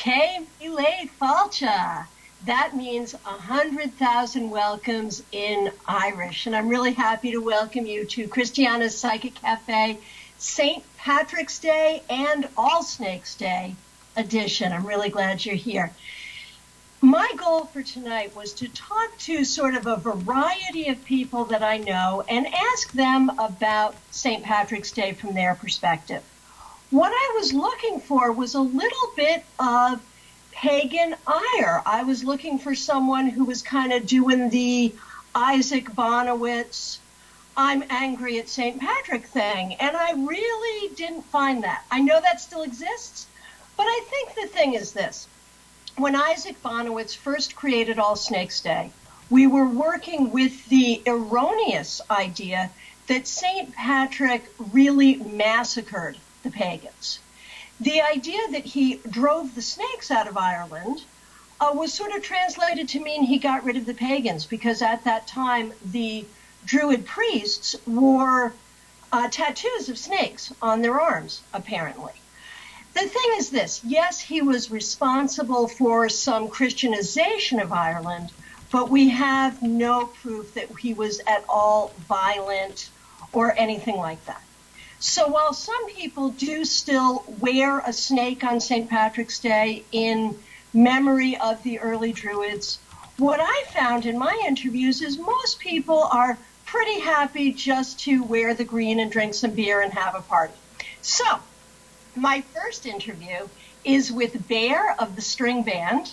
Que late falcha. That means 100,000 welcomes in Irish. And I'm really happy to welcome you to Christiana's Psychic Cafe, St. Patrick's Day and All Snakes Day edition. I'm really glad you're here. My goal for tonight was to talk to sort of a variety of people that I know and ask them about St. Patrick's Day from their perspective. What I was looking for was a little bit of pagan ire. I was looking for someone who was kind of doing the Isaac Bonowitz, I'm angry at St. Patrick thing, and I really didn't find that. I know that still exists, but I think the thing is this. When Isaac Bonowitz first created All Snakes Day, we were working with the erroneous idea that St. Patrick really massacred the pagans. The idea that he drove the snakes out of Ireland was sort of translated to mean he got rid of the pagans, because at that time the Druid priests wore tattoos of snakes on their arms, apparently. The thing is this, yes, he was responsible for some Christianization of Ireland, but we have no proof that he was at all violent or anything like that. So while some people do still wear a snake on St. Patrick's Day in memory of the early Druids, what I found in my interviews is most people are pretty happy just to wear the green and drink some beer and have a party. So my first interview is with Bear of the String Band.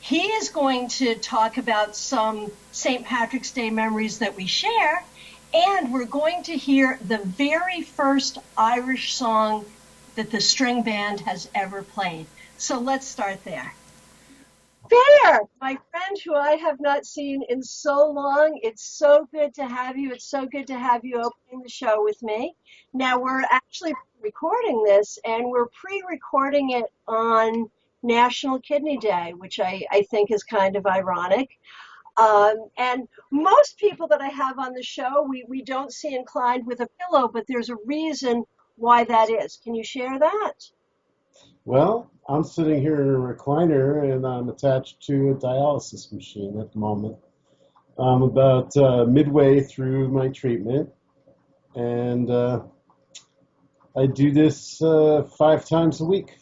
He is going to talk about some St. Patrick's Day memories that we share, and we're going to hear the very first Irish song that the string band has ever played. So let's start there. Bear, my friend who I have not seen in so long, it's so good to have you. It's so good to have you opening the show with me. Now, we're actually recording this, and we're pre-recording it on National Kidney Day, which I think is kind of ironic. And most people that I have on the show, we don't see inclined with a pillow, but there's a reason why that is. Can you share that? Well, I'm sitting here in a recliner, and I'm attached to a dialysis machine at the moment. I'm about midway through my treatment, and I do this 5 times a week.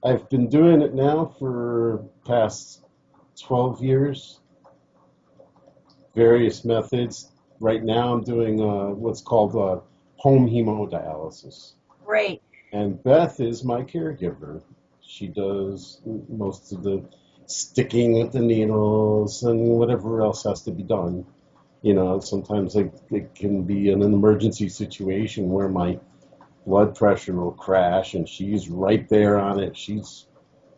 I've been doing it now for past 12 years, various methods. Right now I'm doing what's called home hemodialysis. Great. And Beth is my caregiver. She does most of the sticking with the needles and whatever else has to be done. You know, sometimes it can be an emergency situation where my blood pressure will crash, and she's right there on it. She's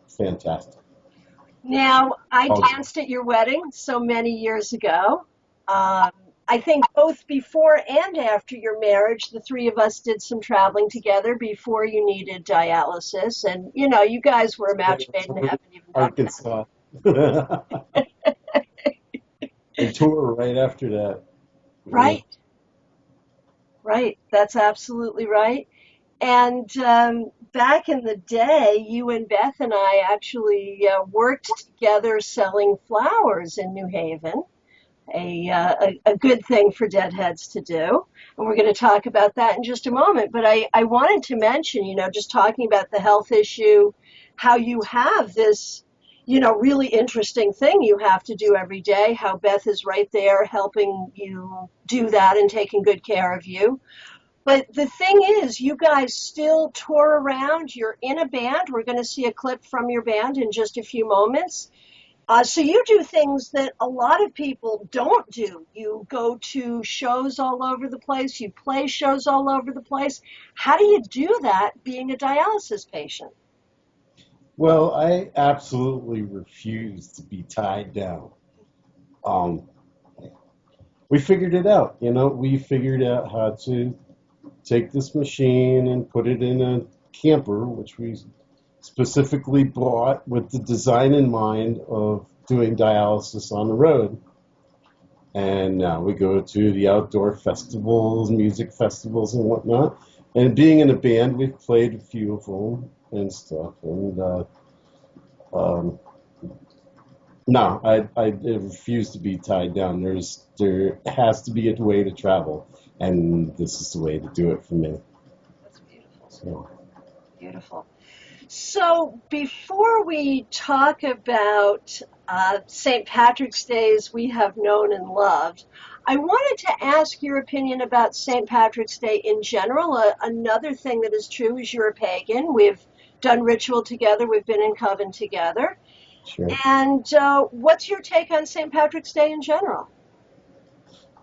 fantastic. Now, I danced at your wedding so many years ago. I think both before and after your marriage, the three of us did some traveling together before you needed dialysis. And, you know, you guys were a match made in heaven. Even Arkansas. And tour right after that. Right. Right. That's absolutely right. And back in the day, you and Beth and I actually worked together selling flowers in New Haven, a good thing for deadheads to do. And we're going to talk about that in just a moment. But I wanted to mention, you know, just talking about the health issue, how you have this, you know, really interesting thing you have to do every day, how Beth is right there helping you do that and taking good care of you. But the thing is, you guys still tour around. You're in a band. We're going to see a clip from your band in just a few moments. So you do things that a lot of people don't do. You go to shows all over the place. You play shows all over the place. How do you do that being a dialysis patient? Well, I absolutely refuse to be tied down. We figured it out. You know, we figured out how to take this machine and put it in a camper, which we specifically bought with the design in mind of doing dialysis on the road. And now we go to the outdoor festivals, music festivals and whatnot. And being in a band, we've played a few of them and stuff. And Um, no, I refuse to be tied down. There has to be a way to travel, and this is the way to do it for me. That's beautiful. So, Beautiful. So before we talk about St. Patrick's Day as we have known and loved, I wanted to ask your opinion about St. Patrick's Day in general. Another thing that is true is you're a pagan. We've done ritual together. We've been in coven together. sure. And what's your take on St. Patrick's Day in general?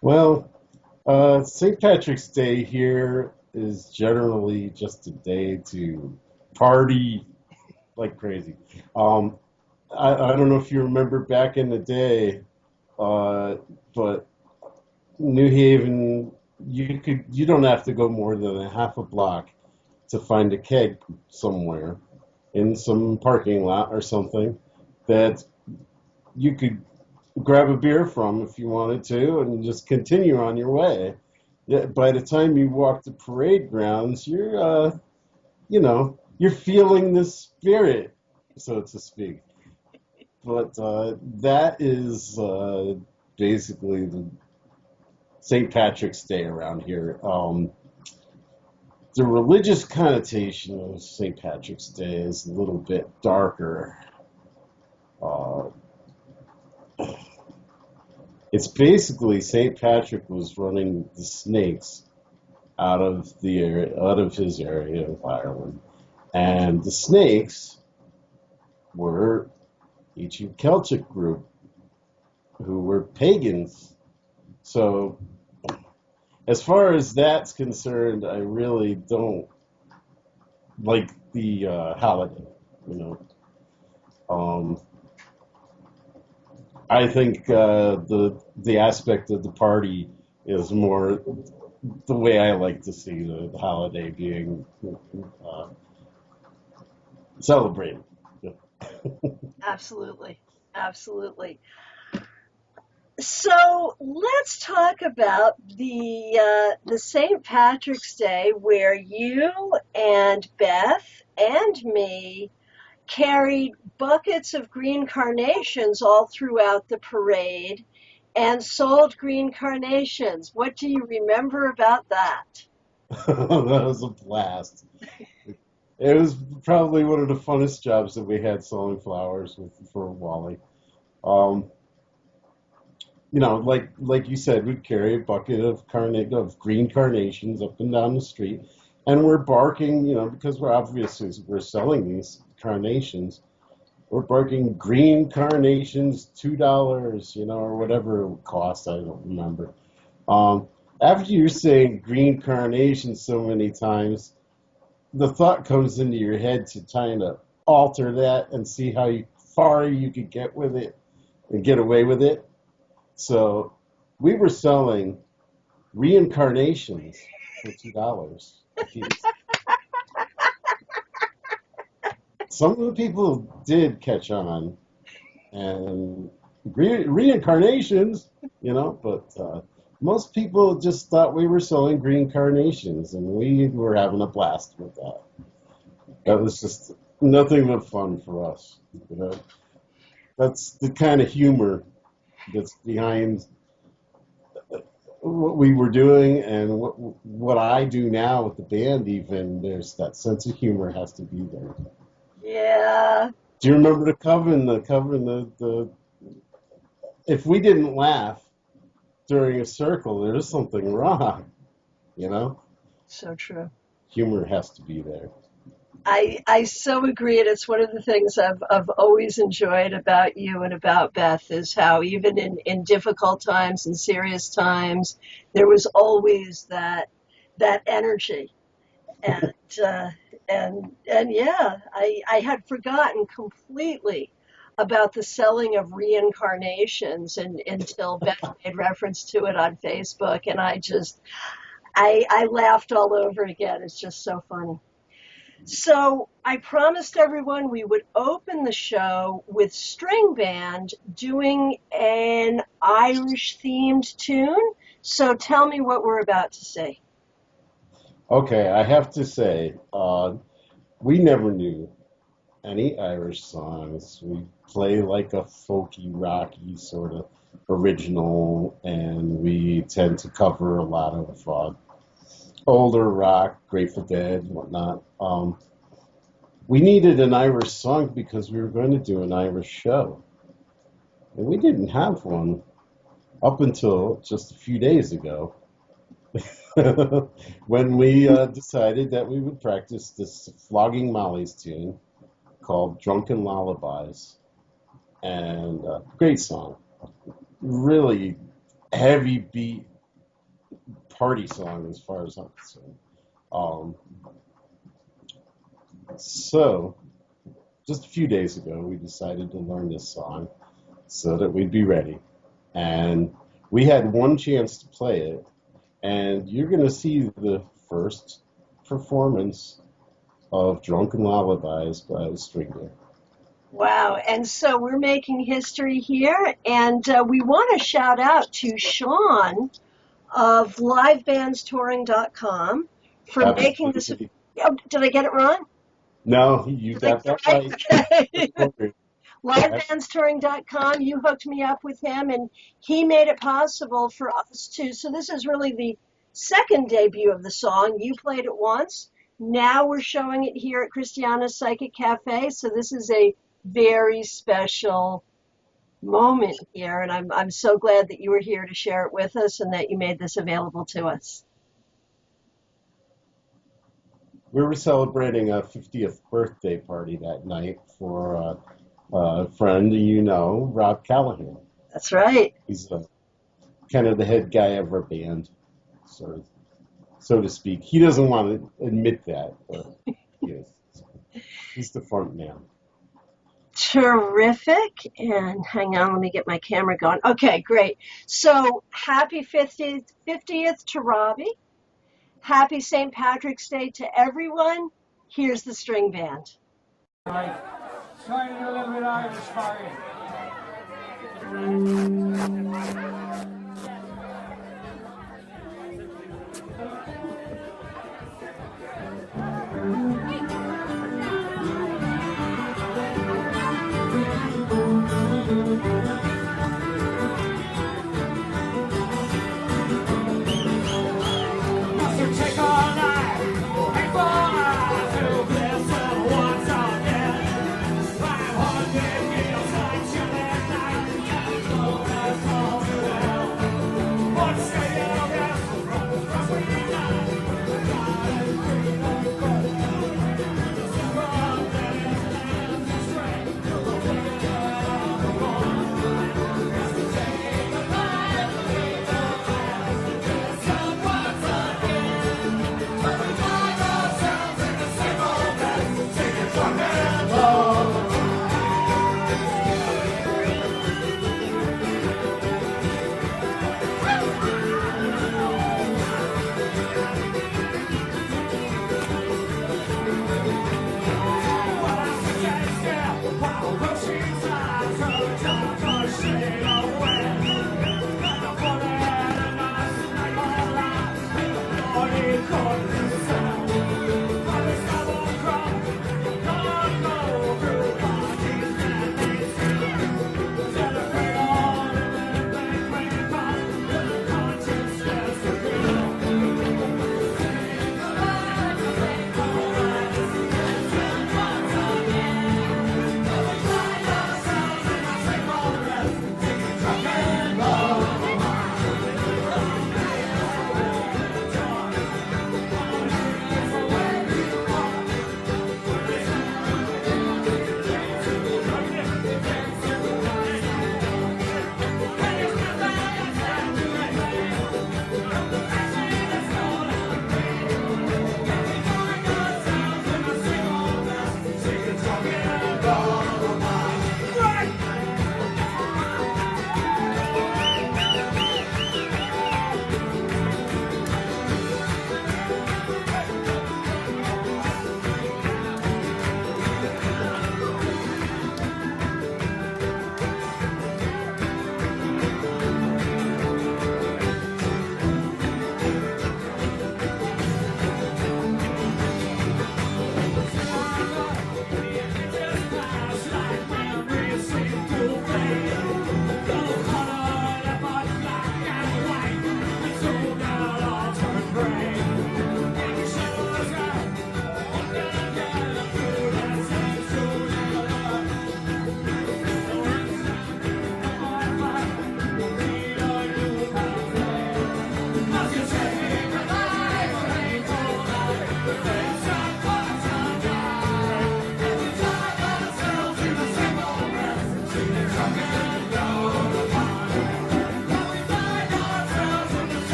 Well, St. Patrick's Day here is generally just a day to party like crazy. Um, I don't know if you remember back in the day, but New Haven, you don't have to go more than a half a block to find a keg somewhere in some parking lot or something that you could grab a beer from if you wanted to and just continue on your way. Yeah, by the time you walk the parade grounds, you're feeling the spirit, so to speak. But that is basically the St. Patrick's Day around here. The religious connotation of St. Patrick's Day is a little bit darker. Uh, it's basically St. Patrick was running the snakes out of his area of Ireland, and the snakes were ancient Celtic group who were pagans. So, as far as that's concerned, I really don't like the holiday. You know, um, I think the aspect of the party is more the way I like to see the holiday being uh, celebrated. Absolutely. Absolutely. So let's talk about the St. Patrick's Day where you and Beth and me carried buckets of green carnations all throughout the parade and sold green carnations. What do you remember about that? That was a blast. It was probably one of the funnest jobs that we had selling flowers for Wally. Um, like you said, we'd carry a bucket of green carnations up and down the street, and we're barking, because we're selling these carnations. We're barking green carnations, $2, or whatever it would cost. I don't remember. Um, After you're saying green carnations so many times, the thought comes into your head to kind of alter that and see how far you could get with it and get away with it. So we were selling reincarnations for $2 a piece. Some of the people did catch on and reincarnations, but most people just thought we were selling green carnations, and we were having a blast with that. That was just nothing but fun for us. That's the kind of humor that's behind what we were doing and what I do now with the band. Even there's that sense of humor has to be there. Yeah. Do you remember the coven? The if we didn't laugh during a circle, there was something wrong. So true. Humor has to be there. I so agree, and it's one of the things I've always enjoyed about you and about Beth is how even in difficult times and serious times, there was always that energy, and uh, and yeah, I had forgotten completely about the selling of reincarnations and until Beth made reference to it on Facebook, and I laughed all over again. It's just so funny. So I promised everyone we would open the show with string band doing an Irish themed tune. So tell me what we're about to see. Okay, I have to say, we never knew any Irish songs. We play like a folky, rocky sort of original, and we tend to cover a lot of older rock, Grateful Dead, whatnot. We needed an Irish song because we were going to do an Irish show, and we didn't have one up until just a few days ago. When we decided that we would practice this Flogging Molly's tune called Drunken Lullabies. And great song. Really heavy beat party song as far as I'm concerned. So, just a few days ago, we decided to learn this song so that we'd be ready. And we had one chance to play it. And you're going to see the first performance of Drunken Lullabies by the String Band. Wow. And so we're making history here. And we want to shout out to Sean of livebandstouring.com for making this. Oh, did I get it wrong? No, you got that right. Okay. livebandstouring.com. You hooked me up with him, and he made it possible for us to. So this is really the second debut of the song. You played it once. Now we're showing it here at Christiana's Psychic Cafe. So this is a very special moment here, and I'm so glad that you were here to share it with us and that you made this available to us. We were celebrating a 50th birthday party that night for a friend you know, Rob Callahan. That's right. He's kind of the head guy of our band, so to speak. He doesn't want to admit that, but he is. He's the front man. Terrific. And hang on, let me get my camera going. Okay, great. So happy 50th to Robbie. Happy St. Patrick's Day to everyone. Here's the string band. Right. Starting a little bit Irish for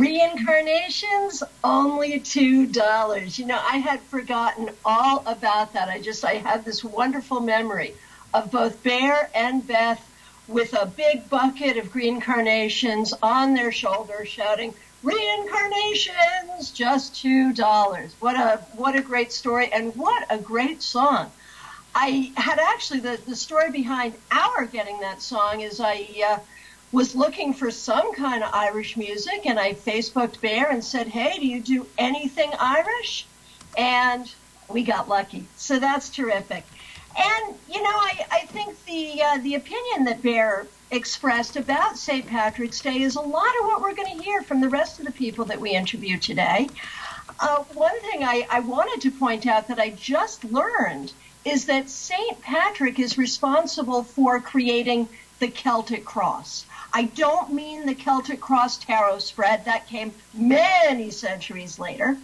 Reincarnations, only $2. I had forgotten all about that. I had this wonderful memory of both Bear and Beth with a big bucket of green carnations on their shoulders shouting, "Reincarnations, just $2." What a great story, and what a great song. I had actually, the story behind our getting that song is I was looking for some kind of Irish music, and I Facebooked Bear and said, "Hey, do you do anything Irish?" And we got lucky. So that's terrific. And, I think the opinion that Bear expressed about St. Patrick's Day is a lot of what we're going to hear from the rest of the people that we interview today. One thing I wanted to point out that I just learned is that St. Patrick is responsible for creating the Celtic cross. I don't mean the Celtic cross tarot spread. That came many centuries later.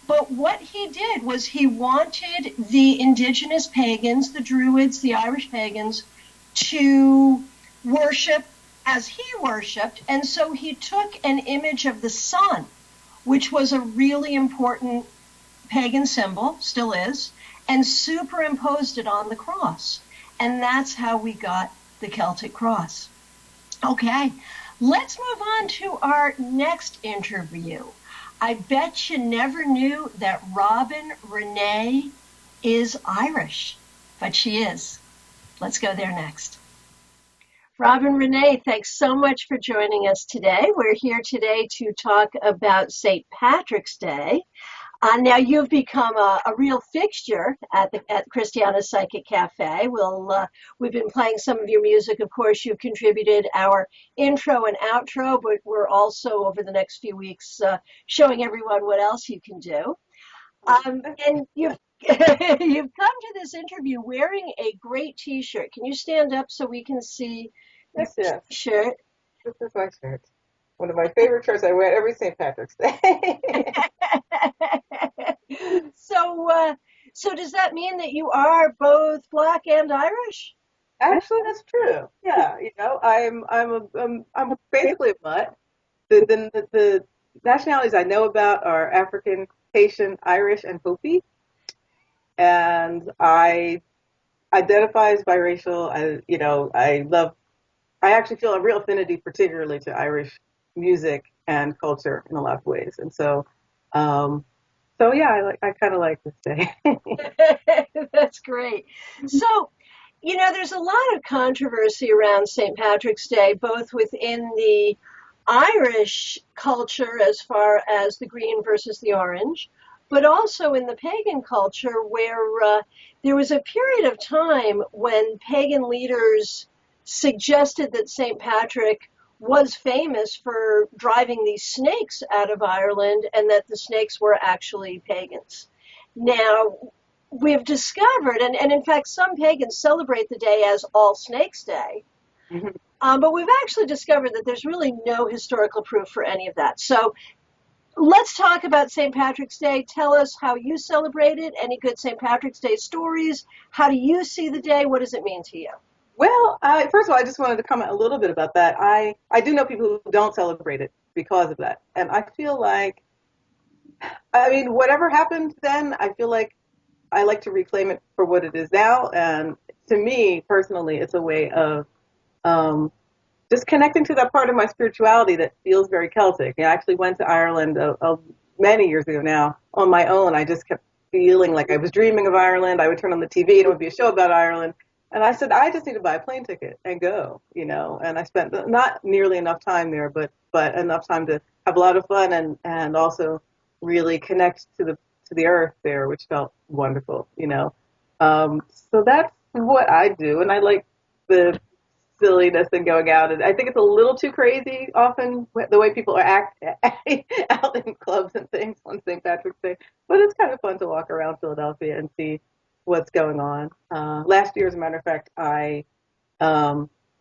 But what he did was he wanted the indigenous pagans, the Druids, the Irish pagans, to worship as he worshipped. And so he took an image of the sun, which was a really important pagan symbol, still is, and superimposed it on the cross. And that's how we got the Celtic cross. Okay, let's move on to our next interview. I bet you never knew that Robin Renee is Irish, but she is. Let's go there next. Robin Renee, thanks so much for joining us today. We're here today to talk about St. Patrick's Day. Now you've become a real fixture at Christiana's Psychic Cafe. We've been playing some of your music. Of course, you've contributed our intro and outro, but we're also over the next few weeks showing everyone what else you can do. And you've you've come to this interview wearing a great T-shirt. Can you stand up so we can see your T-shirt? This is my shirt. One of my favorite shirts I wear every St. Patrick's Day. So does that mean that you are both Black and Irish? Actually, that's true. Yeah, I'm basically a mutt. The nationalities I know about are African, Haitian, Irish, and Hopi. And I identify as biracial. I actually feel a real affinity, particularly to Irish music and culture in a lot of ways. And so yeah, I kind of like this day. That's great. So, there's a lot of controversy around St. Patrick's Day, both within the Irish culture as far as the green versus the orange, but also in the pagan culture where there was a period of time when pagan leaders suggested that St. Patrick was famous for driving these snakes out of Ireland and that the snakes were actually pagans. Now, we've discovered, and in fact, some pagans celebrate the day as All Snakes Day, but we've actually discovered that there's really no historical proof for any of that. So let's talk about St. Patrick's Day. Tell us how you celebrate it, any good St. Patrick's Day stories. How do you see the day? What does it mean to you? Well, first of all, I just wanted to comment a little bit about that. I do know people who don't celebrate it because of that. And I feel like, whatever happened then, I feel like I like to reclaim it for what it is now. And to me, personally, it's a way of just connecting to that part of my spirituality that feels very Celtic. I actually went to Ireland many years ago now on my own. I just kept feeling like I was dreaming of Ireland. I would turn on the TV and it would be a show about Ireland. And I said, I just need to buy a plane ticket and go, and I spent not nearly enough time there, but enough time to have a lot of fun and also really connect to the earth there, which felt wonderful, So that's what I do. And I like the silliness and going out. And I think it's a little too crazy often, the way people are out in clubs and things on St. Patrick's Day. But it's kind of fun to walk around Philadelphia and see what's going on. Last year, as a matter of fact, I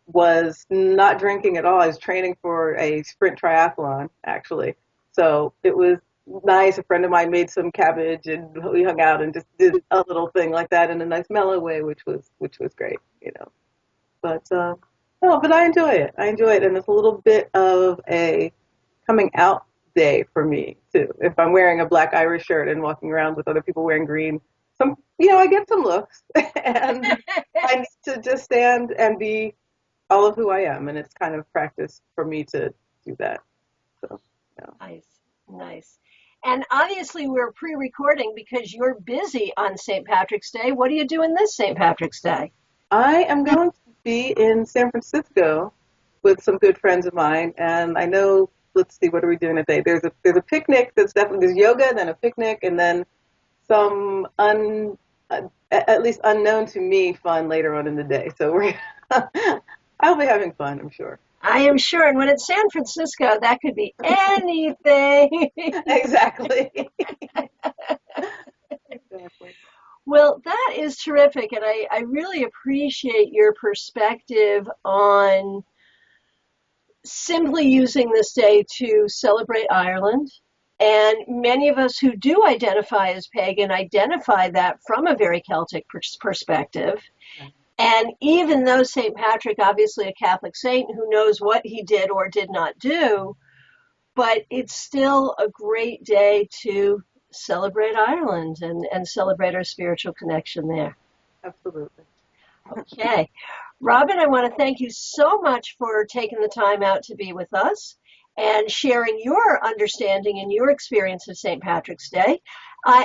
was not drinking at all. I was training for a sprint triathlon, actually. So it was nice. A friend of mine made some cabbage, and we hung out and just did a little thing like that in a nice mellow way, which was great, But but I enjoy it. And it's a little bit of a coming out day for me too. If I'm wearing a black Irish shirt and walking around with other people wearing green, I get some looks, and I need to just stand and be all of who I am, and it's kind of practice for me to do that. So, yeah. Nice. And obviously we're pre-recording because you're busy on St. Patrick's Day. What are you doing this St. Patrick's Day? I am going to be in San Francisco with some good friends of mine, and I know. Let's see, what are we doing today? There's a picnic that's definitely there's yoga, then a picnic, and then some at least unknown to me fun later on in the day. So I'll be having fun, I'm sure. I am sure. And when it's San Francisco, that could be anything. Exactly. Well, that is terrific. And I really appreciate your perspective on simply using this day to celebrate Ireland. And many of us who do identify as pagan identify that from a very Celtic perspective. And even though St. Patrick, obviously a Catholic saint who knows what he did or did not do, but it's still a great day to celebrate Ireland and celebrate our spiritual connection there. Absolutely. Okay. Robin, I want to thank you so much for taking the time out to be with us and sharing your understanding and your experience of St. Patrick's Day.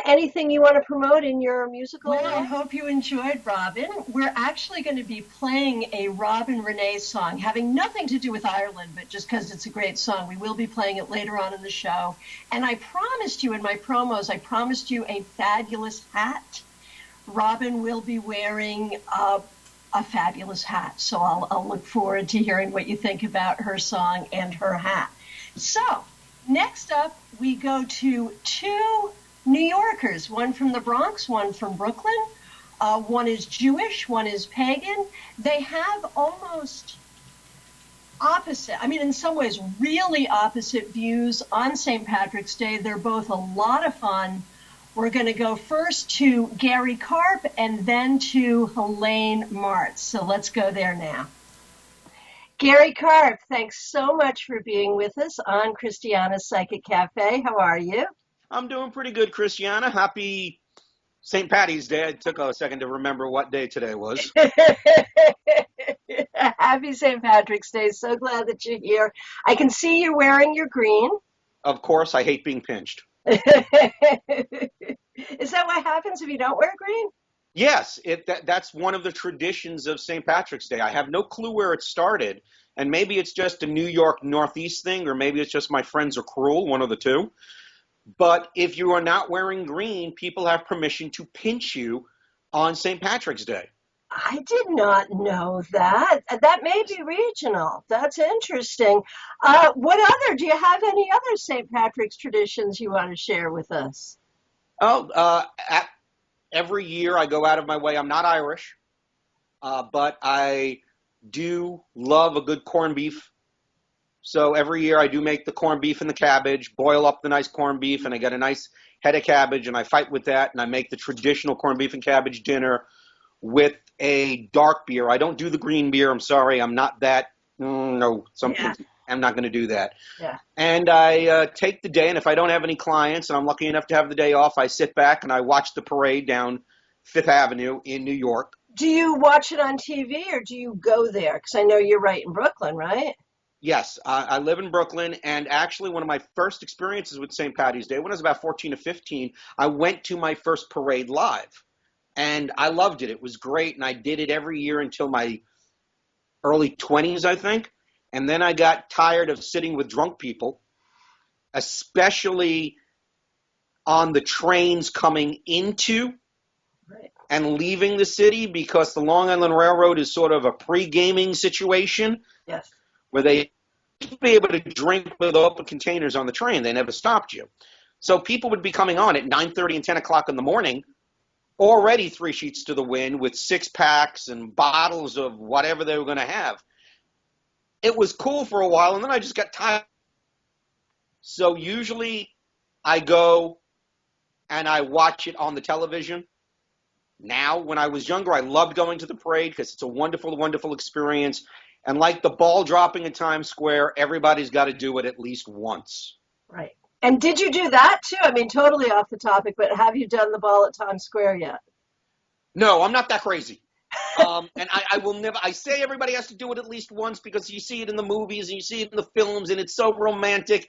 Anything you want to promote in your musical? Well, I hope you enjoyed, Robin. We're actually going to be playing a Robin Renee song, having nothing to do with Ireland, but just because it's a great song. We will be playing it later on in the show. And I promised you in my promos, I promised you a fabulous hat. Robin will be wearing a fabulous hat. So I'll look forward to hearing what you think about her song and her hat. So next up, we go to two New Yorkers, one from the Bronx, one from Brooklyn. One is Jewish, one is pagan. They have almost opposite, in some ways, really opposite views on St. Patrick's Day. They're both a lot of fun. We're going to go first to Gary Karp and then to Helene Martz. So let's go there now. Gary Karp, thanks so much for being with us on Christiana's Psychic Cafe. How are you? I'm doing pretty good, Christiana. Happy St. Patty's Day. It took a second to remember what day today was. Happy St. Patrick's Day. So glad that you're here. I can see you're wearing your green. Of course, I hate being pinched. Is that what happens if you don't wear green? Yes, that's one of the traditions of St. Patrick's Day. I have no clue where it started, and maybe it's just a New York Northeast thing, or maybe it's just my friends are cruel, one of the two. But if you are not wearing green, people have permission to pinch you on St. Patrick's Day. I did not know that. That may be regional. That's interesting. Do you have any other St. Patrick's traditions you want to share with us? Every year I go out of my way. I'm not Irish, but I do love a good corned beef. So every year I do make the corned beef and the cabbage, boil up the nice corned beef, and I get a nice head of cabbage, and I fight with that, and I make the traditional corned beef and cabbage dinner with a dark beer. I don't do the green beer. I'm sorry. I'm not that. I'm not going to do that. Yeah. And I take the day, and if I don't have any clients, and I'm lucky enough to have the day off, I sit back and I watch the parade down Fifth Avenue in New York. Do you watch it on TV, or do you go there? Because I know you're right in Brooklyn, right? Yes, I live in Brooklyn, and actually one of my first experiences with St. Patty's Day, when I was about 14 or 15, I went to my first parade live, and I loved it. It was great, and I did it every year until my early 20s, I think, and then I got tired of sitting with drunk people, especially on the trains coming into and leaving the city, because the Long Island Railroad is sort of a pre-gaming situation. Yes. Where they should be able to drink with open containers on the train. They never stopped you. So people would be coming on at 9:30 and 10 o'clock in the morning, already 3 sheets to the wind with 6-packs and bottles of whatever they were going to have. It was cool for a while, and then I just got tired. So usually I go and I watch it on the television. Now, when I was younger, I loved going to the parade because it's a wonderful, wonderful experience. And like the ball dropping in Times Square, everybody's got to do it at least once. Right. And did you do that too? I mean, totally off the topic, but have you done the ball at Times Square yet? No, I'm not that crazy. And I will never, I say everybody has to do it at least once because you see it in the movies and you see it in the films and it's so romantic.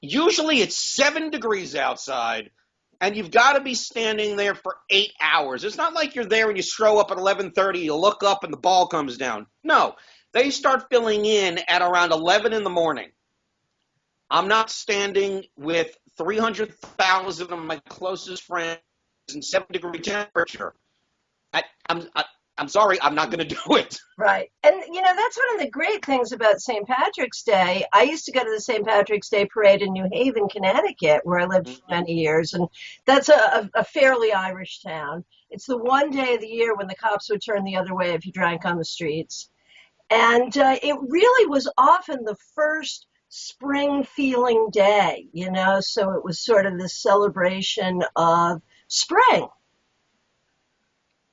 Usually it's 7 degrees outside and you've got to be standing there for 8 hours. It's not like you're there and you show up at 11:30, you look up and the ball comes down. No, they start filling in at around 11 in the morning. I'm not standing with 300,000 of my closest friends in 7-degree temperature. I'm sorry, I'm not going to do it. Right. And, that's one of the great things about St. Patrick's Day. I used to go to the St. Patrick's Day parade in New Haven, Connecticut, where I lived for many years. And that's a fairly Irish town. It's the one day of the year when the cops would turn the other way if you drank on the streets. And it really was often the first spring feeling day, so it was sort of this celebration of spring.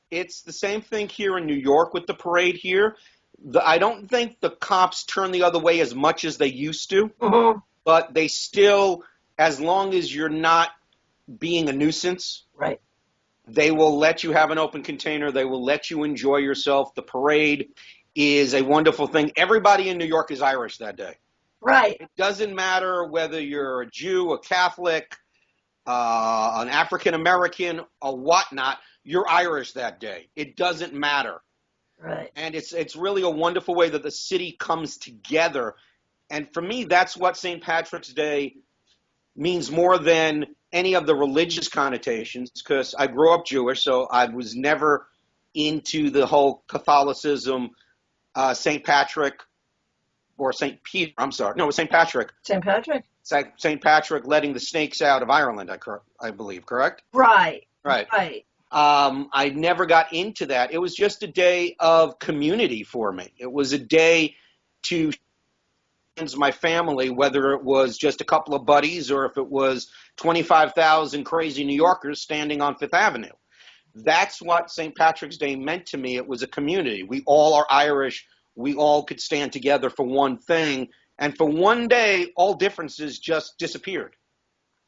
It's the same thing here in New York with the parade here. I don't think the cops turn the other way as much as they used to, but they still, as long as you're not being a nuisance, right, they will let you have an open container. They will let you enjoy yourself. The parade is a wonderful thing. Everybody in New York is Irish that day. Right. It doesn't matter whether you're a Jew, a Catholic, an African American, or whatnot. You're Irish that day. It doesn't matter. Right. And it's really a wonderful way that the city comes together. And for me, that's what St. Patrick's Day means more than any of the religious connotations, because I grew up Jewish, so I was never into the whole Catholicism, St. Patrick, or St. Peter, I'm sorry. No, it was St. Patrick. St. Patrick? St. Patrick letting the snakes out of Ireland, I believe, correct? Right. Right. Right. I never got into that. It was just a day of community for me. It was a day to my family, whether it was just a couple of buddies or if it was 25,000 crazy New Yorkers standing on Fifth Avenue. That's what St. Patrick's Day meant to me. It was a community. We all are Irish. We all could stand together for one thing. And for one day, all differences just disappeared.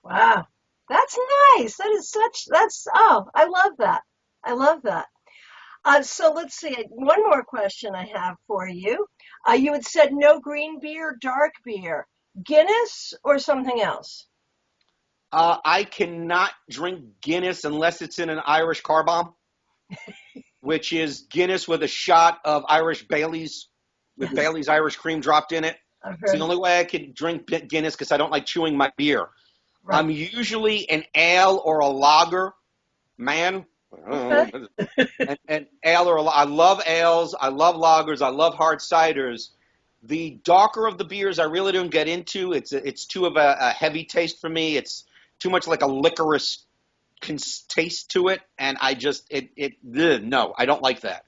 Wow. That's nice. I love that. I love that. So let's see. One more question I have for you. You had said no green beer, dark beer. Guinness or something else? I cannot drink Guinness unless it's in an Irish car bomb, which is Guinness with a shot of Irish Baileys, with Bailey's Irish cream dropped in it. It's the only way I can drink Guinness because I don't like chewing my beer. Right. I'm usually an ale or a lager man. and ale or I love ales. I love lagers. I love hard ciders. The darker of the beers I really don't get into. It's too of a heavy taste for me. It's too much like a licorice taste to it, and I just no, I don't like that.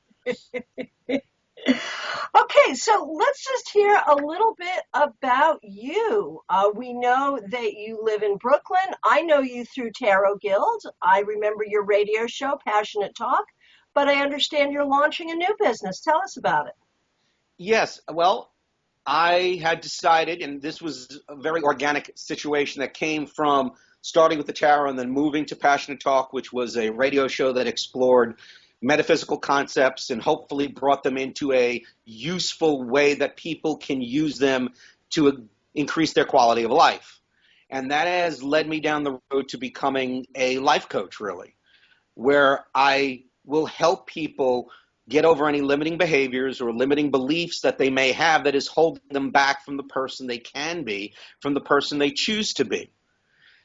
Okay, so let's just hear a little bit about you. We know that you live in Brooklyn. I know you through Tarot Guild. I remember your radio show, Passionate Talk, but I understand you're launching a new business. Tell us about it. Yes, well, I had decided, and this was a very organic situation that came from starting with the tarot and then moving to Passionate Talk, which was a radio show that explored metaphysical concepts and hopefully brought them into a useful way that people can use them to increase their quality of life. And that has led me down the road to becoming a life coach, really, where I will help people get over any limiting behaviors or limiting beliefs that they may have that is holding them back from the person they can be, from the person they choose to be.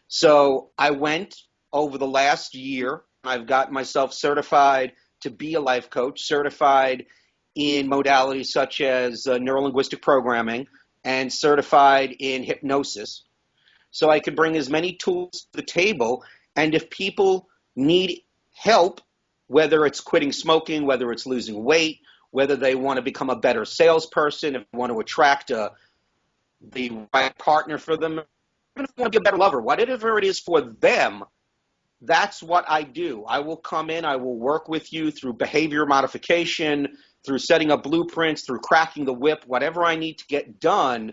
So I went over the last year, I've got myself certified to be a life coach, certified in modalities such as neurolinguistic programming and certified in hypnosis. So I could bring as many tools to the table, and if people need help, whether it's quitting smoking, whether it's losing weight, whether they want to become a better salesperson, if they want to attract the right partner for them, even if they want to be a better lover, whatever it is for them, that's what I do. I will come in, I will work with you through behavior modification, through setting up blueprints, through cracking the whip, whatever I need to get done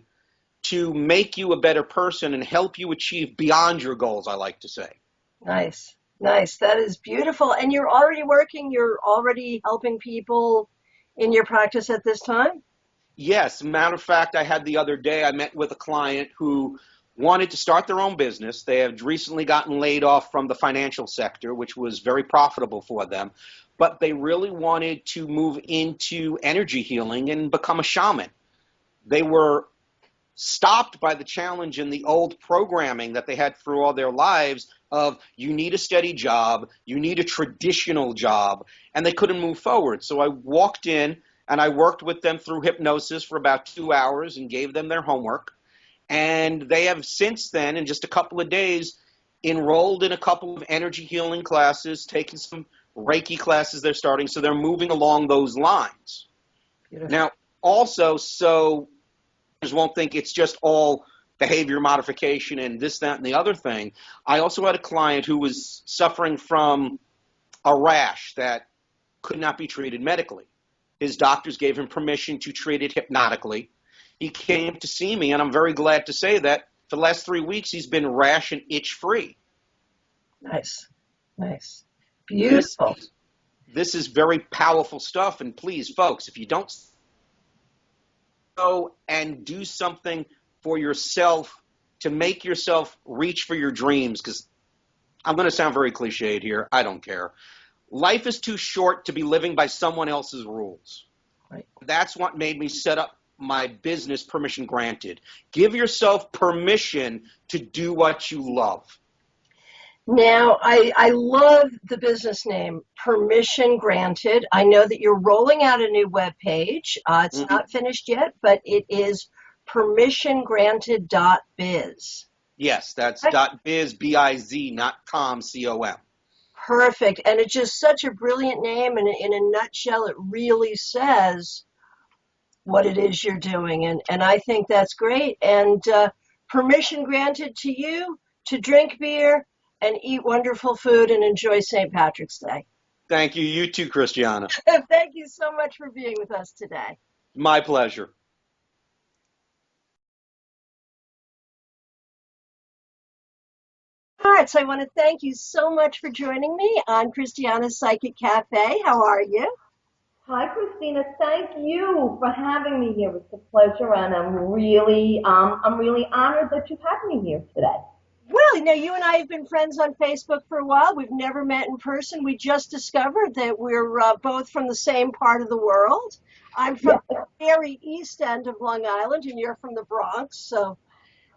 to make you a better person and help you achieve beyond your goals, I like to say. Nice. Nice. That is beautiful. And you're already helping people in your practice at this time? Yes. Matter of fact, I had the other day, I met with a client who wanted to start their own business. They had recently gotten laid off from the financial sector, which was very profitable for them. But they really wanted to move into energy healing and become a shaman. They were stopped by the challenge in the old programming that they had through all their lives of you need a steady job, you need a traditional job, and they couldn't move forward. So I walked in and I worked with them through hypnosis for about 2 hours and gave them their homework. And they have since then, in just a couple of days, enrolled in a couple of energy healing classes, taken some Reiki classes they're starting, so they're moving along those lines. Beautiful. Now, also, so won't think it's just all behavior modification and this, that, and the other thing. I also had a client who was suffering from a rash that could not be treated medically. His doctors gave him permission to treat it hypnotically. He came to see me, and I'm very glad to say that for the last 3 weeks, he's been rash and itch-free. Nice. Nice. Beautiful. This is very powerful stuff, and please, folks, if you don't go and do something for yourself to make yourself reach for your dreams, because I'm going to sound very cliched here. I don't care. Life is too short to be living by someone else's rules. Right. That's what made me set up my business, Permission Granted. Give yourself permission to do what you love. Now, I love the business name, Permission Granted. I know that you're rolling out a new webpage. It's not finished yet, but it is permissiongranted.biz. Yes, that's .biz, B-I-Z, not .com, C-O-M. Perfect. And it's just such a brilliant name. And in a nutshell, it really says what it is you're doing. And I think that's great. And permission granted to you to drink beer and eat wonderful food and enjoy St. Patrick's Day. Thank you. You too, Christiana. Thank you so much for being with us today. My pleasure. All right, so I want to thank you so much for joining me on Christiana's Psychic Cafe. How are you? Hi, Christina. Thank you for having me here. It's a pleasure, and I'm really honored that you've had me here today. Well, you and I have been friends on Facebook for a while. We've never met in person. We just discovered that we're both from the same part of the world. I'm from the very east end of Long Island, and you're from the Bronx, so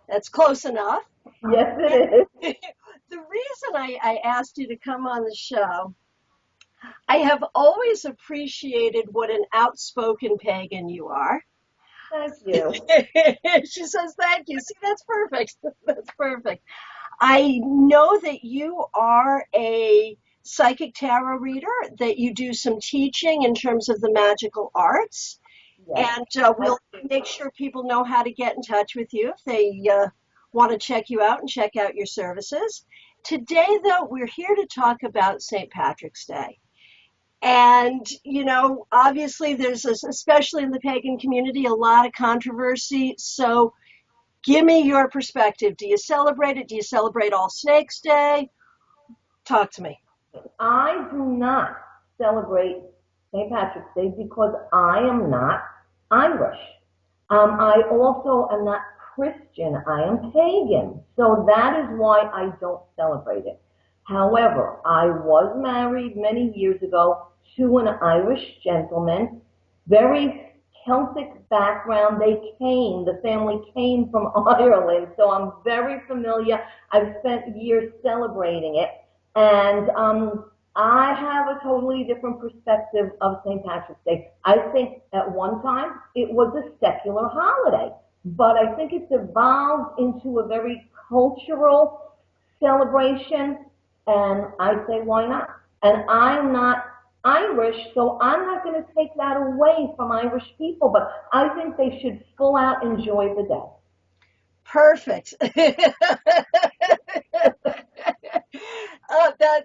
that's close enough. Yes, it is. The reason I asked you to come on the show, I have always appreciated what an outspoken pagan you are. Thank you. She says, thank you. See, that's perfect. That's perfect. I know that you are a psychic tarot reader, that you do some teaching in terms of the magical arts. Yes. And we'll make sure people know how to get in touch with you if they want to check you out and check out your services. Today, though, we're here to talk about St. Patrick's Day. And, obviously there's, especially in the pagan community, a lot of controversy. So give me your perspective. Do you celebrate it? Do you celebrate All Snakes Day? Talk to me. I do not celebrate St. Patrick's Day because I am not Irish. I also am not Christian. I am pagan. So that is why I don't celebrate it. However, I was married many years ago to an Irish gentleman, very Celtic background. The family came from Ireland, so I'm very familiar. I've spent years celebrating it, and I have a totally different perspective of St. Patrick's Day. I think at one time it was a secular holiday, but I think it's evolved into a very cultural celebration. And I say, why not? And I'm not Irish, so I'm not going to take that away from Irish people, but I think they should full out enjoy the day. Perfect.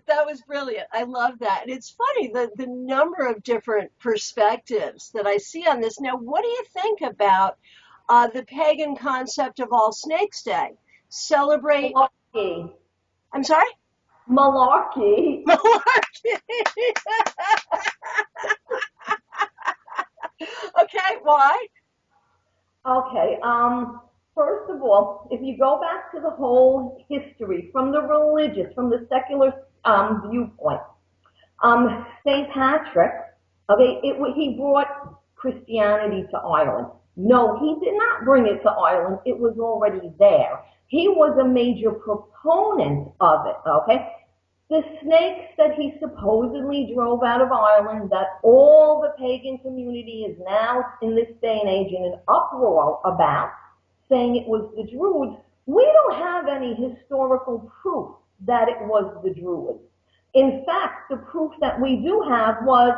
That was brilliant. I love that. And it's funny, the number of different perspectives that I see on this. Now, what do you think about the pagan concept of All Snakes Day. Celebrate. Malarkey. I'm sorry? Malarkey. Malarkey. Okay, why? Okay, first of all, if you go back to the whole history from the religious, from the secular viewpoint, St. Patrick, okay, he brought Christianity to Ireland. No, he did not bring it to Ireland. It was already there. He was a major proponent of it, okay? The snakes that he supposedly drove out of Ireland, that all the pagan community is now, in this day and age, in an uproar about, saying it was the Druids, we don't have any historical proof that it was the Druids. In fact, the proof that we do have was,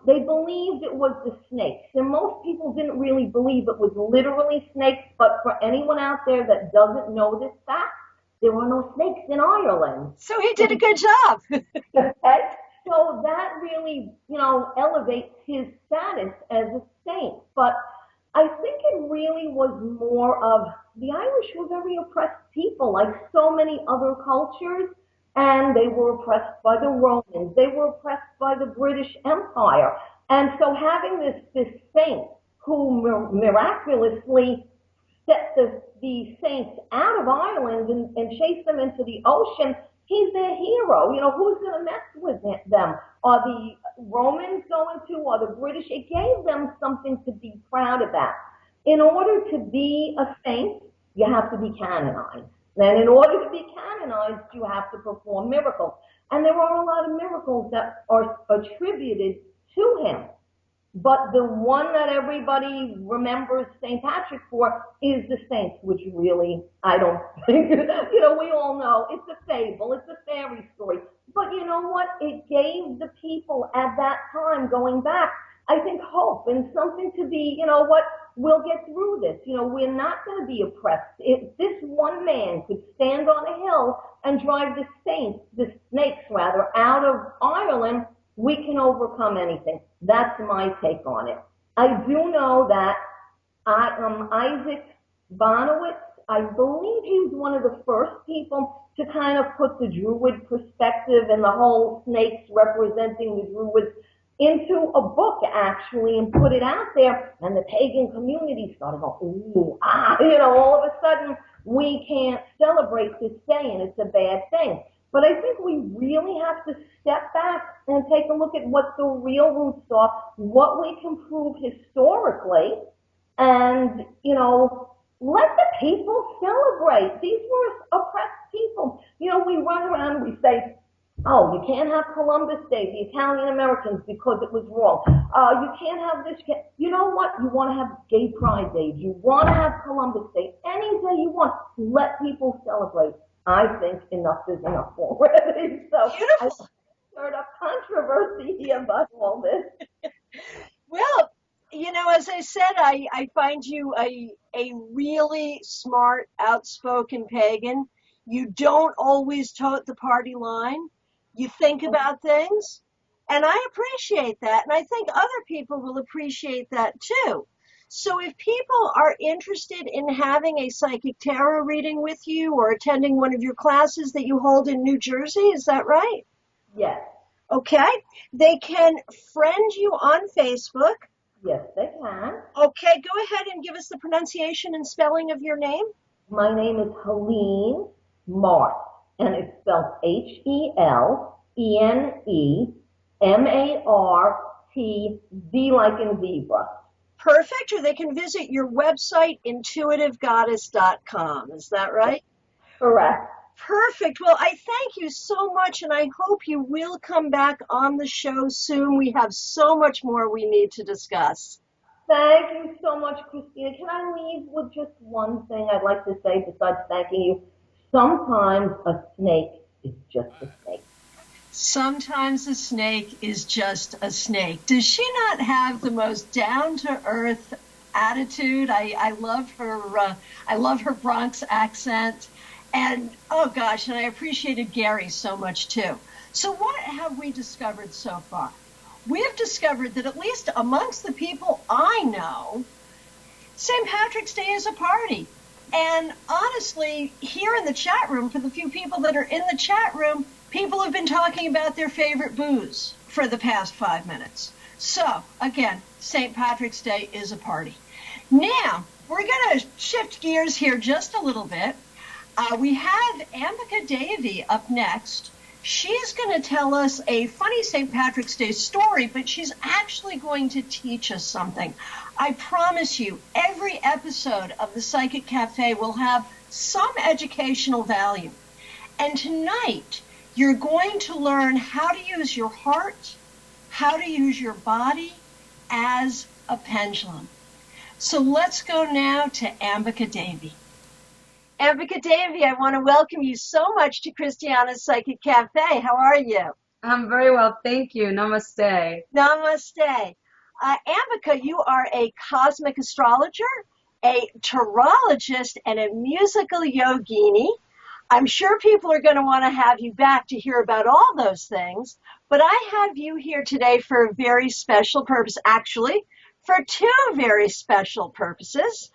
they believed it was the snakes. And most people didn't really believe it was literally snakes, but for anyone out there that doesn't know this fact, there were no snakes in Ireland. So he did a good job. Okay? So that really, elevates his status as a saint. But I think it really was more of, the Irish were very oppressed people, like so many other cultures, and they were oppressed by the Romans. They were oppressed by the British Empire. And so having this saint who miraculously set the saints out of Ireland and chased them into the ocean, he's their hero. Who's going to mess with them? Are the Romans going to? Are the British? It gave them something to be proud about. In order to be a saint, you have to be canonized. And in order to be canonized, you have to perform miracles. And there are a lot of miracles that are attributed to him. But the one that everybody remembers St. Patrick for is the saints, which really, I don't think, we all know it's a fable, it's a fairy story. But you know what? It gave the people at that time, going back, I think, hope and something to be, we'll get through this. We're not going to be oppressed. If this one man could stand on a hill and drive the snakes out of Ireland, we can overcome anything. That's my take on it. I do know that Isaac Bonowitz, I believe he was one of the first people to kind of put the Druid perspective and the whole snakes representing the Druids into a book, actually, and put it out there. And the pagan community started going, ooh, all of a sudden, we can't celebrate this day, and it's a bad thing. But I think we really have to step back and take a look at what the real roots are, what we can prove historically, and, let the people celebrate. These were oppressed people. We run around and we say, oh, you can't have Columbus Day, the Italian Americans, because it was wrong. You can't have this. You know what? You want to have Gay Pride Day. You want to have Columbus Day. Any day you want. Let people celebrate. I think enough is enough already. So beautiful. I stirred up controversy about all this. Well, as I said, I find you a really smart, outspoken pagan. You don't always tote the party line. You think about things, and I appreciate that, and I think other people will appreciate that too. So if people are interested in having a psychic tarot reading with you or attending one of your classes that you hold in New Jersey, is that right? Yes. Okay. They can friend you on Facebook. Yes, they can. Okay, go ahead and give us the pronunciation and spelling of your name. My name is Helene Martz, and it's spelled HeleneMartz, like in zebra. Perfect. Or they can visit your website, intuitivegoddess.com. Is that right? Correct. Perfect. Well, I thank you so much, and I hope you will come back on the show soon. We have so much more we need to discuss. Thank you so much, Christina. Can I leave with just one thing I'd like to say besides thanking you? Sometimes a snake is just a snake. Sometimes a snake is just a snake. Does she not have the most down-to-earth attitude? I love her. I love her Bronx accent. And, oh gosh, and I appreciated Gary so much too. So what have we discovered so far? We have discovered that at least amongst the people I know, St. Patrick's Day is a party. And honestly, here in the chat room, for the few people that are in the chat room, people have been talking about their favorite booze for the past 5 minutes. So, again, St. Patrick's Day is a party. Now, we're going to shift gears here just a little bit. We have Ambika Devi up next. She's going to tell us a funny St. Patrick's Day story, but she's actually going to teach us something. I promise you, every episode of the Psychic Cafe will have some educational value. And tonight, you're going to learn how to use your heart, how to use your body as a pendulum. So let's go now to Ambika Devi. Ambika Devi, I want to welcome you so much to Christiana's Psychic Cafe. How are you? I'm very well, thank you. Namaste. Namaste. Ambika, you are a cosmic astrologer, a tarologist, and a musical yogini. I'm sure people are going to want to have you back to hear about all those things, but I have you here today for a very special purpose, actually, for two very special purposes.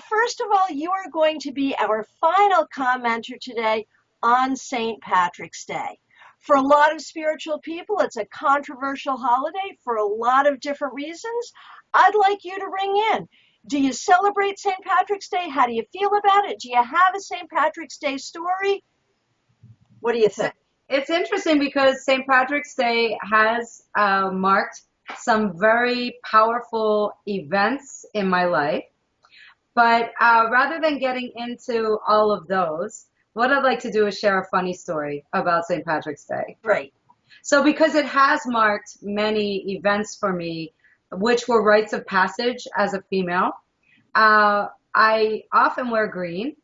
First of all, you are going to be our final commenter today on St. Patrick's Day. For a lot of spiritual people, it's a controversial holiday for a lot of different reasons. I'd like you to ring in. Do you celebrate St. Patrick's Day? How do you feel about it? Do you have a St. Patrick's Day story? What do you think? It's interesting because St. Patrick's Day has marked some very powerful events in my life. But rather than getting into all of those, what I'd like to do is share a funny story about St. Patrick's Day. Right. So because it has marked many events for me, which were rites of passage as a female, I often wear green.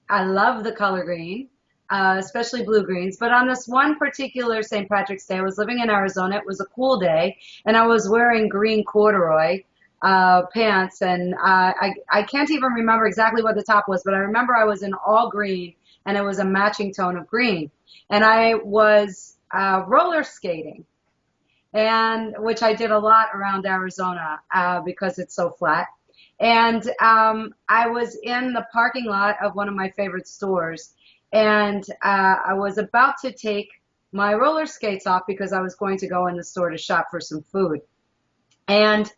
I love the color green, especially blue greens. But on this one particular St. Patrick's Day, I was living in Arizona. It was a cool day, and I was wearing green corduroy pants, and I can't even remember exactly what the top was, but I remember I was in all green, and it was a matching tone of green. And I was roller skating, and which I did a lot around Arizona because it's so flat. And I was in the parking lot of one of my favorite stores, and I was about to take my roller skates off because I was going to go in the store to shop for some food. And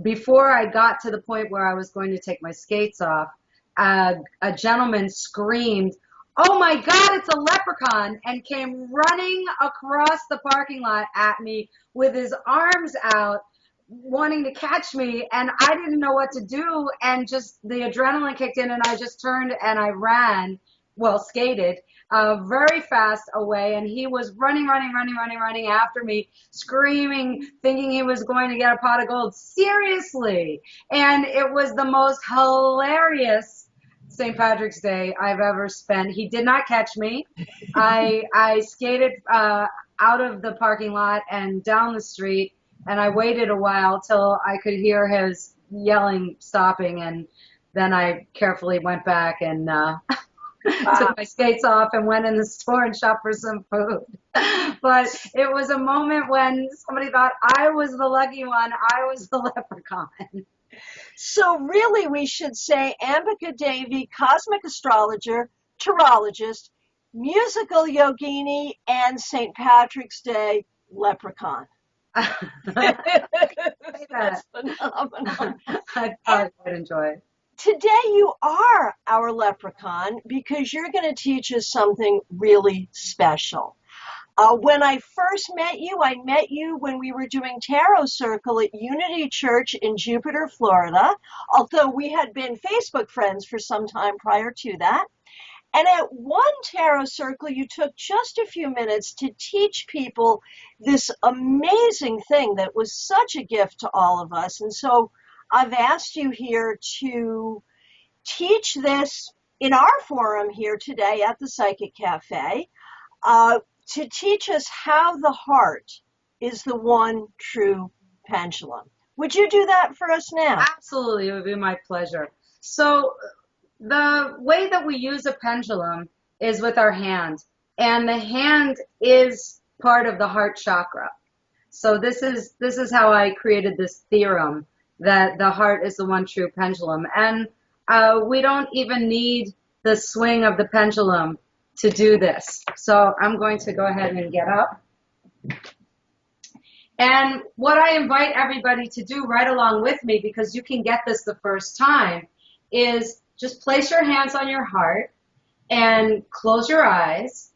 before I got to the point where I was going to take my skates off, a gentleman screamed, "Oh my God, it's a leprechaun," and came running across the parking lot at me with his arms out, wanting to catch me. And I didn't know what to do. And just the adrenaline kicked in, and I just turned and I ran, well, skated very fast away. And he was running after me, screaming, thinking he was going to get a pot of gold. Seriously. And it was the most hilarious St. Patrick's Day I've ever spent. He did not catch me. I skated out of the parking lot and down the street, and I waited a while till I could hear his yelling stopping, and then I carefully went back and took my skates off and went in the store and shopped for some food. But it was a moment when somebody thought I was the lucky one. I was the leprechaun. So really, we should say Ambika Devi, cosmic astrologer, tarologist, musical yogini, and St. Patrick's Day leprechaun. That's phenomenal. I thought I'd enjoy it. Today you are our leprechaun because you're going to teach us something really special. When I first met you when we were doing Tarot Circle at Unity Church in Jupiter, Florida, although we had been Facebook friends for some time prior to that. And at one Tarot Circle, you took just a few minutes to teach people this amazing thing that was such a gift to all of us. And so I've asked you here to teach this in our forum here today at the Psychic Cafe, to teach us how the heart is the one true pendulum. Would you do that for us now? Absolutely, it would be my pleasure. So the way that we use a pendulum is with our hand, and the hand is part of the heart chakra. So this is how I created this theorem that the heart is the one true pendulum. And we don't even need the swing of the pendulum to do this. So I'm going to go ahead and get up. And what I invite everybody to do right along with me, because you can get this the first time, is just place your hands on your heart and close your eyes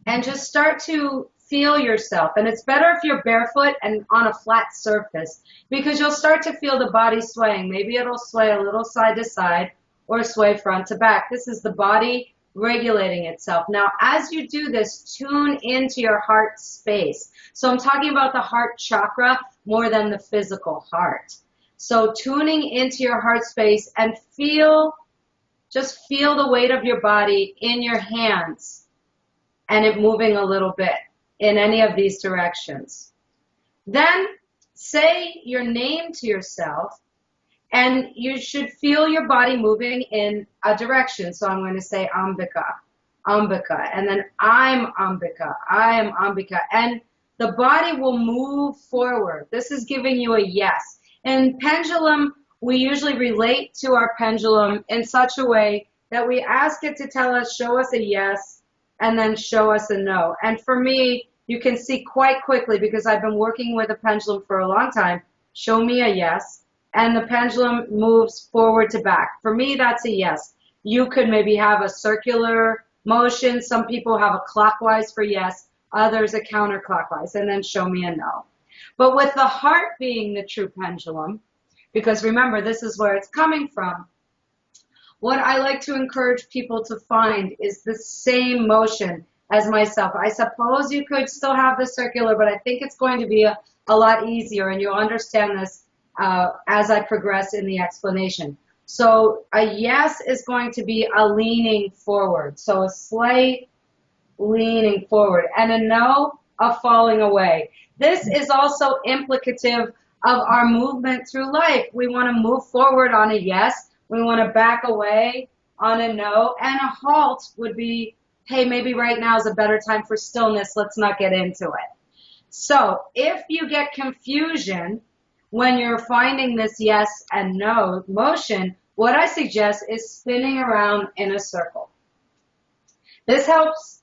and just start to feel yourself. And it's better if you're barefoot and on a flat surface, because you'll start to feel the body swaying. Maybe it'll sway a little side to side or sway front to back. This is the body regulating itself. Now, as you do this, tune into your heart space. So I'm talking about the heart chakra more than the physical heart. So tuning into your heart space and just feel the weight of your body in your hands and it moving a little bit in any of these directions. Then say your name to yourself, and you should feel your body moving in a direction. So I'm going to say Ambika, Ambika, and then I'm Ambika, I am Ambika. And the body will move forward. This is giving you a yes. In pendulum, we usually relate to our pendulum in such a way that we ask it to tell us, show us a yes, and then show us a no. And for me, you can see quite quickly, because I've been working with a pendulum for a long time, show me a yes, and the pendulum moves forward to back. For me, that's a yes. You could maybe have a circular motion. Some people have a clockwise for yes, others a counterclockwise, and then show me a no. But with the heart being the true pendulum, because remember, this is where it's coming from, what I like to encourage people to find is the same motion as myself. I suppose you could still have the circular, but I think it's going to be a lot easier, and you'll understand this as I progress in the explanation. So a yes is going to be a leaning forward, so a slight leaning forward, and a no, a falling away. This is also implicative of our movement through life. We want to move forward on a yes, we want to back away on a no, and a halt would be, hey, maybe right now is a better time for stillness, let's not get into it. So if you get confusion when you're finding this yes and no motion, what I suggest is spinning around in a circle. This helps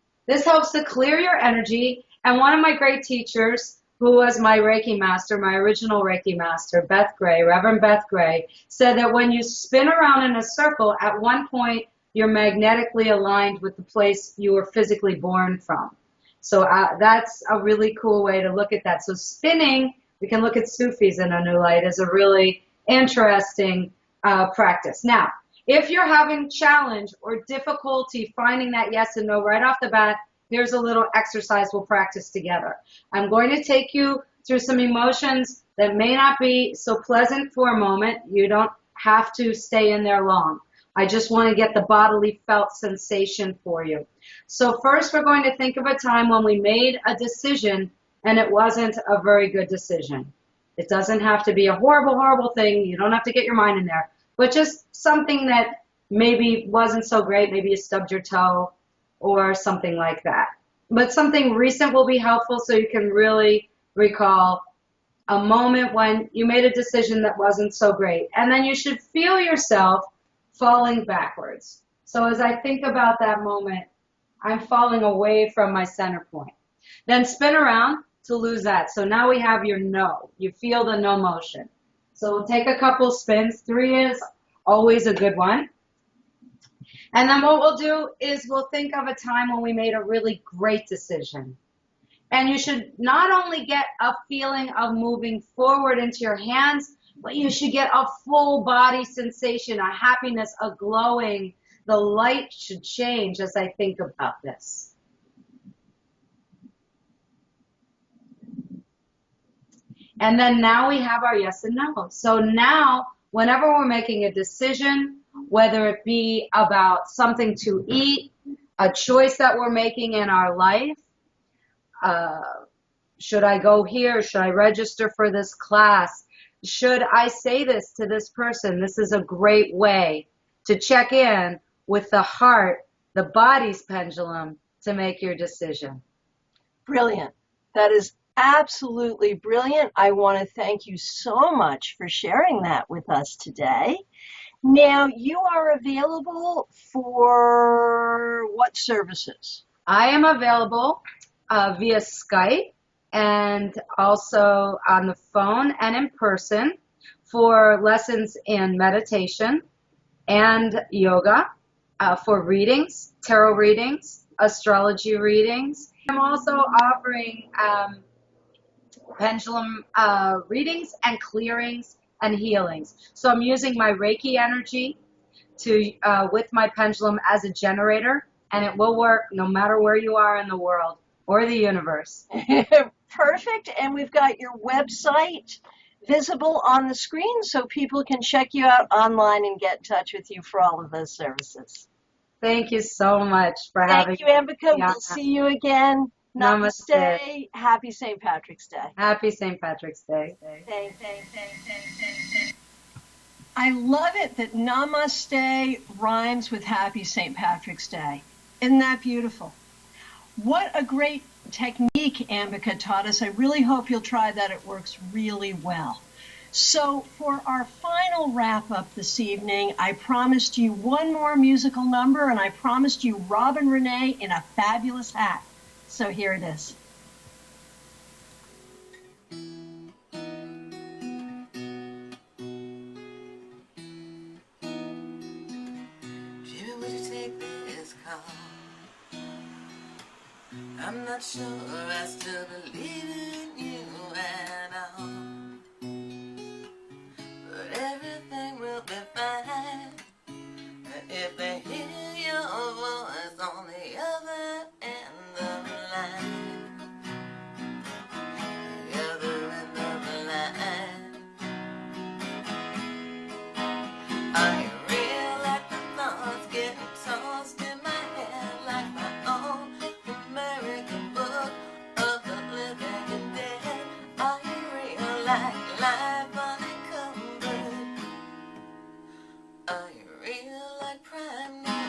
to clear your energy, and one of my great teachers, who was my Reiki master, my original Reiki master, Beth Gray, Reverend Beth Gray, said that when you spin around in a circle, at one point you're magnetically aligned with the place you were physically born from. So that's a really cool way to look at that. So spinning, we can look at Sufis in a new light, as a really interesting practice. Now, if you're having challenge or difficulty finding that yes and no right off the bat, here's a little exercise we'll practice together. I'm going to take you through some emotions that may not be so pleasant for a moment. You don't have to stay in there long. I just want to get the bodily felt sensation for you. So first, we're going to think of a time when we made a decision and it wasn't a very good decision. It doesn't have to be a horrible, horrible thing. You don't have to get your mind in there, but just something that maybe wasn't so great. Maybe you stubbed your toe or something like that. But something recent will be helpful, so you can really recall a moment when you made a decision that wasn't so great. And then you should feel yourself falling backwards. So as I think about that moment, I'm falling away from my center point. Then spin around to lose that. So now we have your no. You feel the no motion. So we'll take a couple spins. 3 is always a good one. And then what we'll do is we'll think of a time when we made a really great decision. And you should not only get a feeling of moving forward into your hands, but you should get a full body sensation, a happiness, a glowing. The light should change as I think about this. And then now we have our yes and no. So now, whenever we're making a decision, whether it be about something to eat, a choice that we're making in our life, should I go here? Should I register for this class? Should I say this to this person? This is a great way to check in with the heart, the body's pendulum, to make your decision. Brilliant. That is absolutely brilliant. I want to thank you so much for sharing that with us today. Now, you are available for what services? I am available via Skype and also on the phone and in person for lessons in meditation and yoga, for readings, tarot readings, astrology readings. I'm also offering pendulum readings and clearings and healings. So I'm using my Reiki energy to with my pendulum as a generator, and it will work no matter where you are in the world or the universe. Perfect. And we've got your website visible on the screen so people can check you out online and get in touch with you for all of those services. Thank you so much for having me. Thank you, Ambika. Yeah. We'll see you again. Namaste. Namaste. Happy St. Patrick's Day. Happy St. Patrick's Day. Thank. I love it that namaste rhymes with Happy St. Patrick's Day. Isn't that beautiful? What a great technique Ambika taught us. I really hope you'll try that. It works really well. So for our final wrap up this evening, I promised you one more musical number, and I promised you Robin Renee in a fabulous hat. So here it is. I'm not sure I still believe in you at all, but everything will be fine if they hear your voice on the other end of the line. The other end of the line. Are you real like the thoughts getting tossed in my head like my own American book of the living and dead? Are you real like life unencumbered? Are you real like prime now?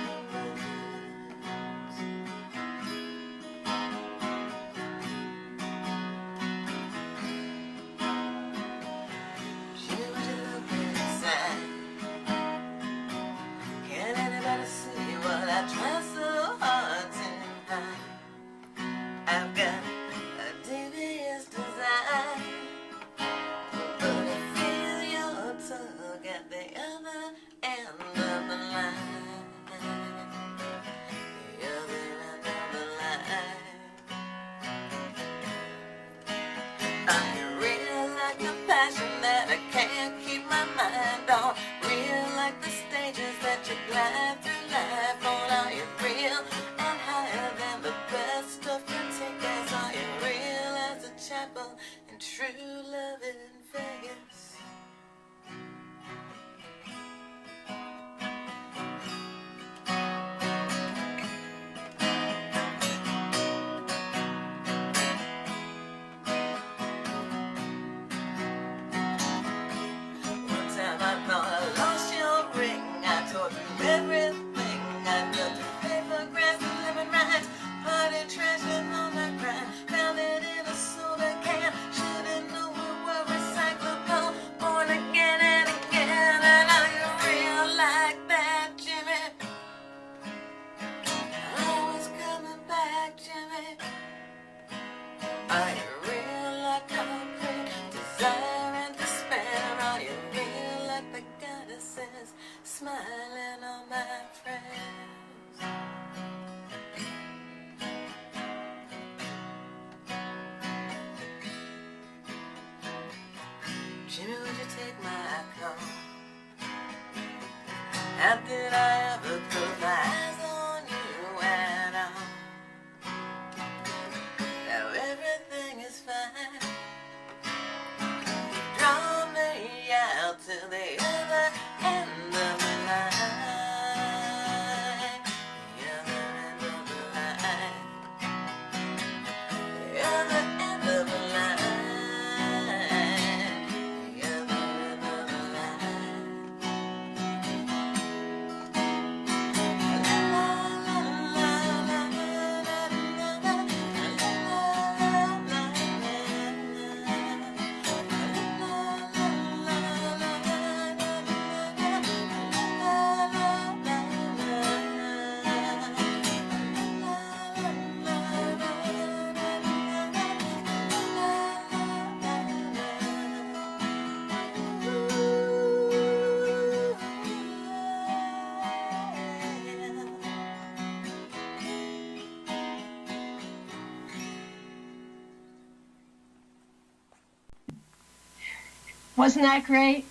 Wasn't that great?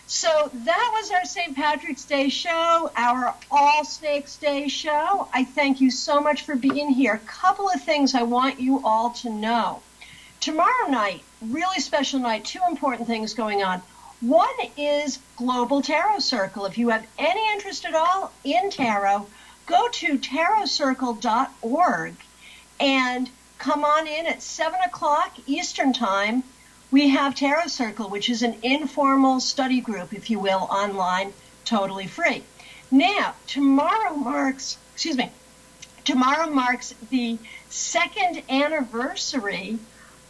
So that was our St. Patrick's Day show, our All Snakes Day show. I thank you so much for being here. A couple of things I want you all to know. Tomorrow night, really special night, two important things going on. One is Global Tarot Circle. If you have any interest at all in tarot, go to tarotcircle.org and come on in at 7 o'clock Eastern Time. We have Tarot Circle, which is an informal study group, if you will, online, totally free. Now, tomorrow marks the second anniversary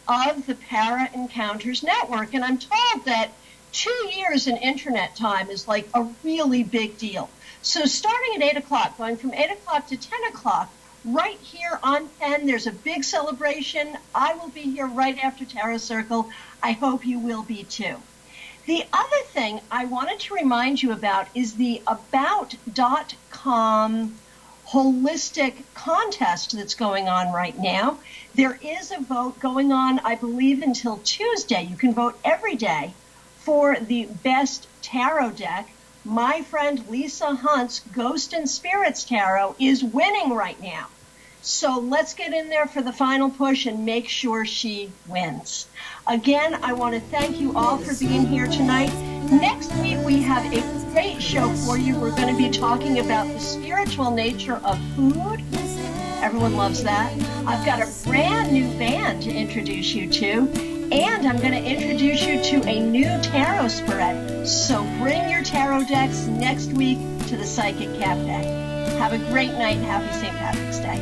of the Para Encounters Network. And I'm told that 2 years in internet time is like a really big deal. So starting at 8 o'clock, going from 8 o'clock to 10 o'clock, right here on 10, there's a big celebration. I will be here right after Tarot Circle. I hope you will be too. The other thing I wanted to remind you about is the About.com holistic contest that's going on right now. There is a vote going on, I believe, until Tuesday. You can vote every day for the best tarot deck. My friend Lisa Hunt's Ghost and Spirits Tarot is winning right now. So let's get in there for the final push and make sure she wins. Again, I want to thank you all for being here tonight. Next week, we have a great show for you. We're going to be talking about the spiritual nature of food. Everyone loves that. I've got a brand new band to introduce you to. And I'm going to introduce you to a new tarot spread. So bring your tarot decks next week to the Psychic Cafe. Have a great night and happy St. Patrick's Day.